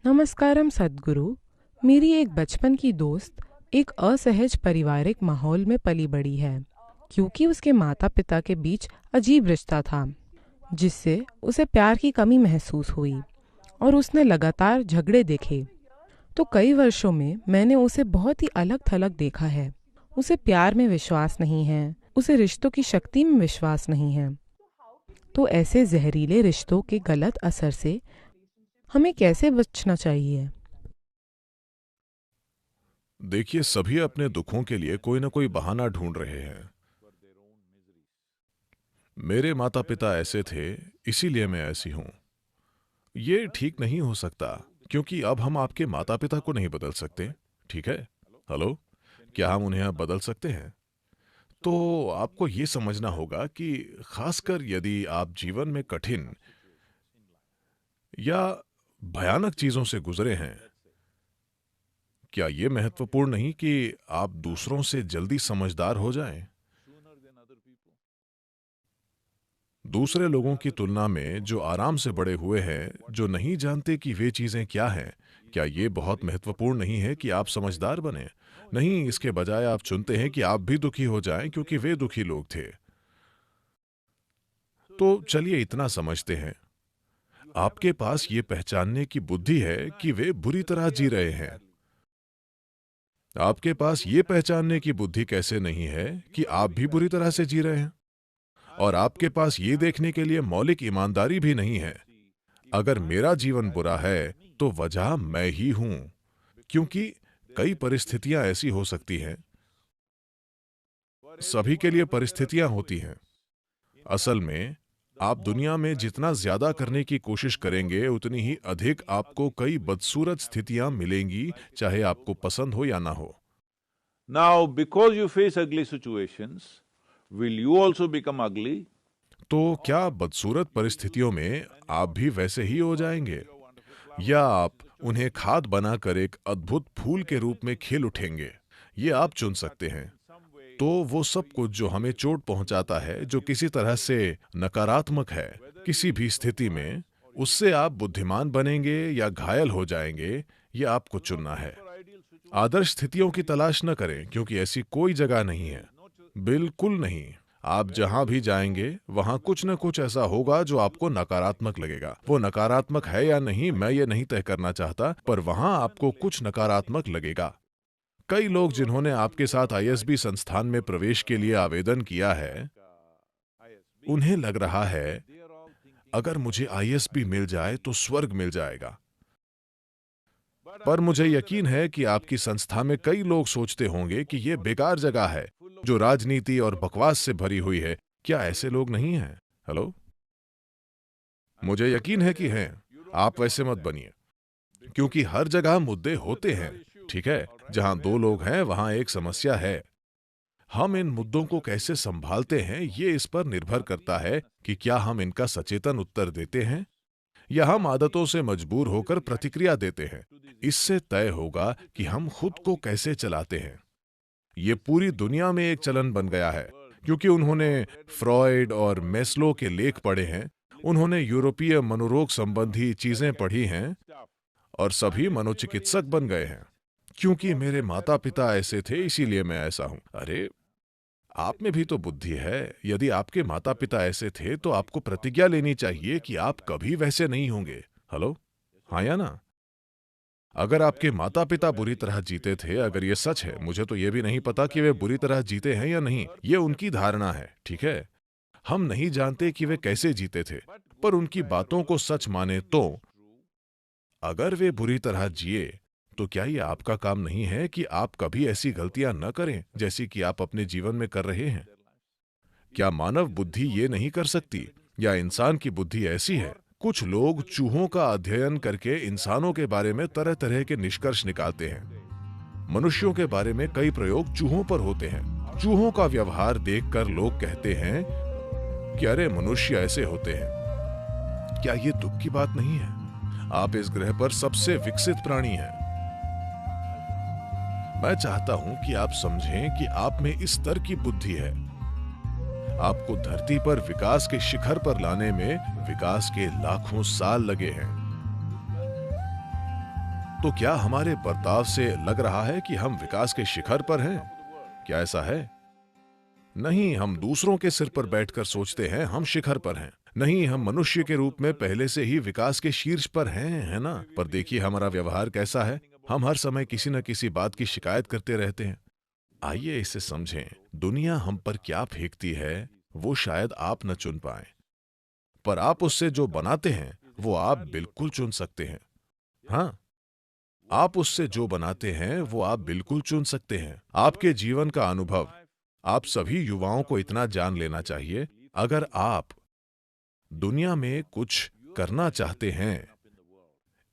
नमस्कारम सद्गुरु। मेरी एक बचपन की दोस्त एक असहज पारिवारिक माहौल में पली बड़ी है, क्योंकि उसके माता पिता के बीच अजीब रिश्ता था, जिससे उसे प्यार की कमी महसूस हुई और उसने लगातार झगड़े देखे। तो कई वर्षों में मैंने उसे बहुत ही अलग थलग देखा है। उसे प्यार में विश्वास नहीं है, उसे रिश्तों की शक्ति में विश्वास नहीं है। तो ऐसे जहरीले रिश्तों के गलत असर से हमें कैसे बचना चाहिए? देखिए, सभी अपने दुखों के लिए कोई ना कोई बहाना ढूंढ रहे हैं। मेरे माता पिता ऐसे थे, इसीलिए मैं ऐसी हूं। ये ठीक नहीं हो सकता, क्योंकि अब हम आपके माता पिता को नहीं बदल सकते। ठीक है? हेलो, क्या हम उन्हें अब बदल सकते हैं? तो आपको ये समझना होगा कि खासकर यदि आप जीवन में कठिन या भयानक चीजों से गुजरे हैं, क्या ये महत्वपूर्ण नहीं कि आप दूसरों से जल्दी समझदार हो जाएं? दूसरे लोगों की तुलना में जो आराम से बड़े हुए हैं, जो नहीं जानते कि वे चीजें क्या हैं, क्या ये बहुत महत्वपूर्ण नहीं है कि आप समझदार बने? नहीं, इसके बजाय आप चुनते हैं कि आप भी दुखी हो जाएं क्योंकि वे दुखी लोग थे। तो चलिए इतना समझते हैं, आपके पास ये पहचानने की बुद्धि है कि वे बुरी तरह जी रहे हैं। आपके पास ये पहचानने की बुद्धि कैसे नहीं है कि आप भी बुरी तरह से जी रहे हैं? और आपके पास ये देखने के लिए मौलिक ईमानदारी भी नहीं है, अगर मेरा जीवन बुरा है तो वजह मैं ही हूं। क्योंकि कई परिस्थितियां ऐसी हो सकती हैं, सभी के लिए परिस्थितियां होती हैं। असल में आप दुनिया में जितना ज्यादा करने की कोशिश करेंगे, उतनी ही अधिक आपको कई बदसूरत स्थितियां मिलेंगी, चाहे आपको पसंद हो या ना हो। Now, because you face ugly situations, will you also become ugly? तो क्या बदसूरत परिस्थितियों में आप भी वैसे ही हो जाएंगे, या आप उन्हें खाद बनाकर एक अद्भुत फूल के रूप में खिल उठेंगे? ये आप चुन सकते हैं। तो वो सब कुछ जो हमें चोट पहुंचाता है, जो किसी तरह से नकारात्मक है किसी भी स्थिति में, उससे आप बुद्धिमान बनेंगे या घायल हो जाएंगे, ये आपको चुनना है। आदर्श स्थितियों की तलाश न करें, क्योंकि ऐसी कोई जगह नहीं है, बिल्कुल नहीं। आप जहां भी जाएंगे वहां कुछ न कुछ ऐसा होगा जो आपको नकारात्मक लगेगा। वो नकारात्मक है या नहीं मैं ये नहीं तय करना चाहता, पर वहां आपको कुछ नकारात्मक लगेगा। कई लोग जिन्होंने आपके साथ आईएसबी संस्थान में प्रवेश के लिए आवेदन किया है, उन्हें लग रहा है अगर मुझे आईएसबी मिल जाए तो स्वर्ग मिल जाएगा। पर मुझे यकीन है कि आपकी संस्था में कई लोग सोचते होंगे कि यह बेकार जगह है, जो राजनीति और बकवास से भरी हुई है। क्या ऐसे लोग नहीं हैं? हेलो, मुझे यकीन है कि हैं। आप वैसे मत बनिए, क्योंकि हर जगह मुद्दे होते हैं। ठीक है, जहां दो लोग हैं वहां एक समस्या है। हम इन मुद्दों को कैसे संभालते हैं, ये इस पर निर्भर करता है कि क्या हम इनका सचेतन उत्तर देते हैं या हम आदतों से मजबूर होकर प्रतिक्रिया देते हैं। इससे तय होगा कि हम खुद को कैसे चलाते हैं। ये पूरी दुनिया में एक चलन बन गया है, क्योंकि उन्होंने फ्रॉयड और मेस्लो के लेख पढ़े हैं, उन्होंने यूरोपीय मनोरोग संबंधी चीजें पढ़ी हैं, और सभी मनोचिकित्सक बन गए हैं। क्योंकि मेरे माता पिता ऐसे थे, इसीलिए मैं ऐसा हूं। अरे, आप में भी तो बुद्धि है। यदि आपके माता पिता ऐसे थे तो आपको प्रतिज्ञा लेनी चाहिए कि आप कभी वैसे नहीं होंगे। हेलो, हाँ या ना? अगर आपके माता पिता बुरी तरह जीते थे, अगर ये सच है, मुझे तो ये भी नहीं पता कि वे बुरी तरह जीते हैं या नहीं, ये उनकी धारणा है। ठीक है, हम नहीं जानते कि वे कैसे जीते थे, पर उनकी बातों को सच माने तो अगर वे बुरी तरह जिए, तो क्या ये आपका काम नहीं है कि आप कभी ऐसी गलतियां न करें जैसी कि आप अपने जीवन में कर रहे हैं? क्या मानव बुद्धि ये नहीं कर सकती, या इंसान की बुद्धि ऐसी है? कुछ लोग चूहों का अध्ययन करके इंसानों के बारे में तरह तरह के निष्कर्ष निकालते हैं। मनुष्यों के बारे में कई प्रयोग चूहों पर होते हैं। चूहों का व्यवहार देखकर लोग कहते हैं कि अरे, मनुष्य ऐसे होते हैं। क्या ये दुख की बात नहीं है? आप इस ग्रह पर सबसे विकसित प्राणी हैं। मैं चाहता हूं कि आप समझें कि आप में इस स्तर की बुद्धि है। आपको धरती पर विकास के शिखर पर लाने में विकास के लाखों साल लगे हैं। तो क्या हमारे बर्ताव से लग रहा है कि हम विकास के शिखर पर हैं? क्या ऐसा है? नहीं, हम दूसरों के सिर पर बैठकर सोचते हैं हम शिखर पर हैं। नहीं, हम मनुष्य के रूप में पहले से ही विकास के शीर्ष पर हैं, है ना? पर देखिए हमारा व्यवहार कैसा है। हम हर समय किसी न किसी बात की शिकायत करते रहते हैं। आइए इसे समझें। दुनिया हम पर क्या फेंकती है वो शायद आप न चुन पाएं, पर आप उससे जो बनाते हैं वो आप बिल्कुल चुन सकते हैं। हाँ, आप उससे जो बनाते हैं वो आप बिल्कुल चुन सकते हैं। आपके जीवन का अनुभव, आप सभी युवाओं को इतना जान लेना चाहिए, अगर आप दुनिया में कुछ करना चाहते हैं,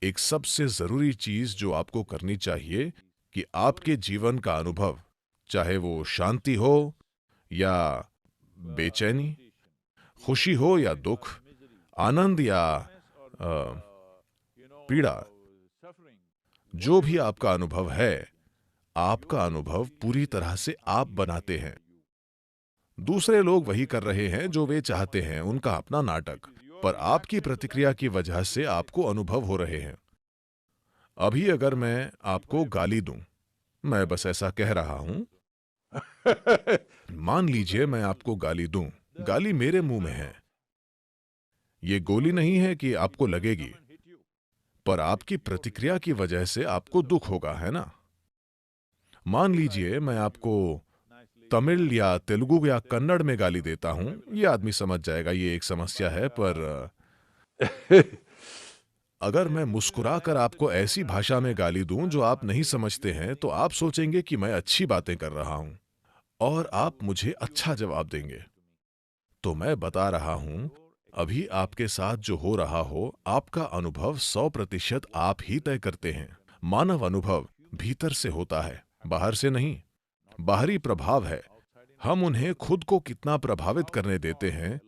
एक सबसे जरूरी चीज जो आपको करनी चाहिए कि आपके जीवन का अनुभव, चाहे वो शांति हो या बेचैनी, खुशी हो या दुख, आनंद या पीड़ा, जो भी आपका अनुभव है, आपका अनुभव पूरी तरह से आप बनाते हैं। दूसरे लोग वही कर रहे हैं जो वे चाहते हैं, उनका अपना नाटक, पर आपकी प्रतिक्रिया की वजह से आपको अनुभव हो रहे हैं। अभी अगर मैं आपको गाली दूं, मैं बस ऐसा कह रहा हूं, मान लीजिए मैं आपको गाली दूं, गाली मेरे मुंह में है, ये गोली नहीं है कि आपको लगेगी, पर आपकी प्रतिक्रिया की वजह से आपको दुख होगा, है ना? मान लीजिए मैं आपको तमिल या तेलुगु या कन्नड़ में गाली देता हूं, ये आदमी समझ जाएगा ये एक समस्या है, पर अगर मैं मुस्कुराकर आपको ऐसी भाषा में गाली दूं जो आप नहीं समझते हैं, तो आप सोचेंगे कि मैं अच्छी बातें कर रहा हूं और आप मुझे अच्छा जवाब देंगे। तो मैं बता रहा हूं, अभी आपके साथ जो हो रहा हो, आपका अनुभव 100% आप ही तय करते हैं। मानव अनुभव भीतर से होता है, बाहर से नहीं। बाहरी प्रभाव है, हम उन्हें खुद को कितना प्रभावित करने देते हैं।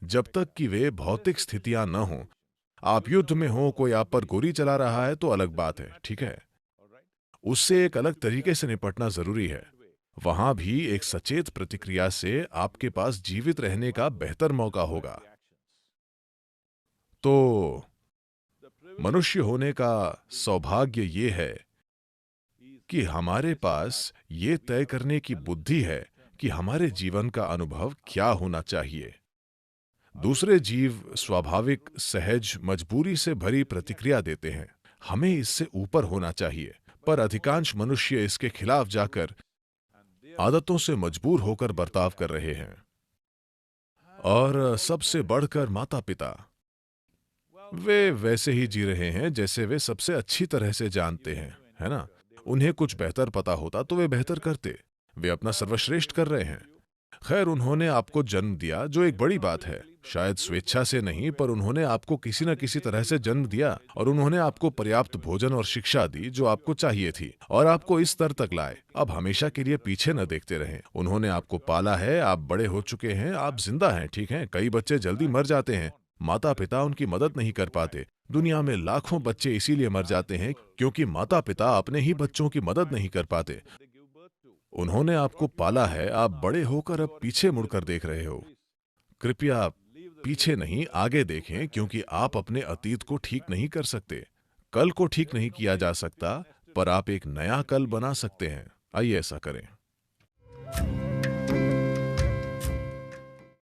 जब तक कि वे भौतिक स्थितियां न हों, आप युद्ध में हो, कोई आप पर गोली चला रहा है तो अलग बात है, ठीक है? उससे एक अलग तरीके से निपटना जरूरी है। वहां भी एक सचेत प्रतिक्रिया से आपके पास जीवित रहने का बेहतर मौका होगा। तो मनुष्य होने का सौभाग्य ये है कि हमारे पास ये तय करने की बुद्धि है कि हमारे जीवन का अनुभव क्या होना चाहिए। दूसरे जीव स्वाभाविक, सहज, मजबूरी से भरी प्रतिक्रिया देते हैं। हमें इससे ऊपर होना चाहिए, पर अधिकांश मनुष्य इसके खिलाफ जाकर आदतों से मजबूर होकर बर्ताव कर रहे हैं। और सबसे बढ़कर माता-पिता, वे वैसे ही जी रहे हैं जैसे वे सबसे अच्छी तरह से जानते हैं, है ना? उन्हें कुछ बेहतर पता होता तो वे बेहतर करते। वे अपना सर्वश्रेष्ठ कर रहे हैं। खैर, उन्होंने आपको जन्म दिया, जो एक बड़ी बात है। शायद स्वेच्छा से नहीं, पर उन्होंने आपको किसी न किसी तरह से जन्म दिया और उन्होंने आपको पर्याप्त भोजन और शिक्षा दी जो आपको चाहिए थी और आपको इस स्तर तक लाए। अब हमेशा के लिए पीछे न देखते रहें। उन्होंने आपको पाला है, आप बड़े हो चुके हैं, आप जिंदा हैं, ठीक है? कई बच्चे जल्दी मर जाते हैं, माता पिता उनकी मदद नहीं कर पाते। दुनिया में लाखों बच्चे इसीलिए मर जाते हैं क्योंकि माता पिता अपने ही बच्चों की मदद नहीं कर पाते। उन्होंने आपको पाला है, आप बड़े होकर अब पीछे मुड़कर देख रहे हो। कृपया पीछे नहीं, आगे देखें, क्योंकि आप अपने अतीत को ठीक नहीं कर सकते। कल को ठीक नहीं किया जा सकता, पर आप एक नया कल बना सकते हैं। आइए ऐसा करें।